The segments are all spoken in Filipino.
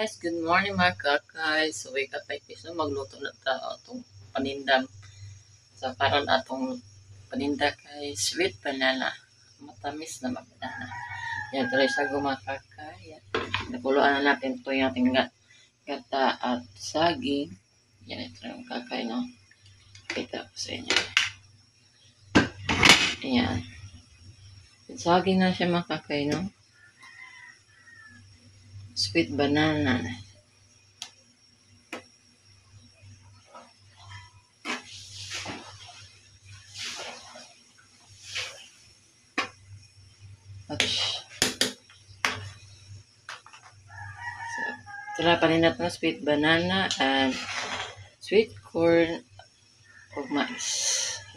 Guys, good morning mga kakay. So, wake up like this. No? Magluto na ta itong panindam. So, karon atong paninda kay sweet banana. Matamis na banana. Yan, tuloy sa mga kakay. Yan. Napuluan na natin ito yung ating gata at saging. Yan, ito yung kakay, no? Kita ko sa inyo. Yan. Saging na siya mga kakay, no? Sweet banana. Tara, paninat na sweet banana and sweet corn o mais.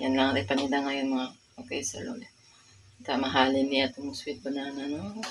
Yan lang ang paninda ngayon mga okay sa lolo. Mahalin niya itong sweet banana, no?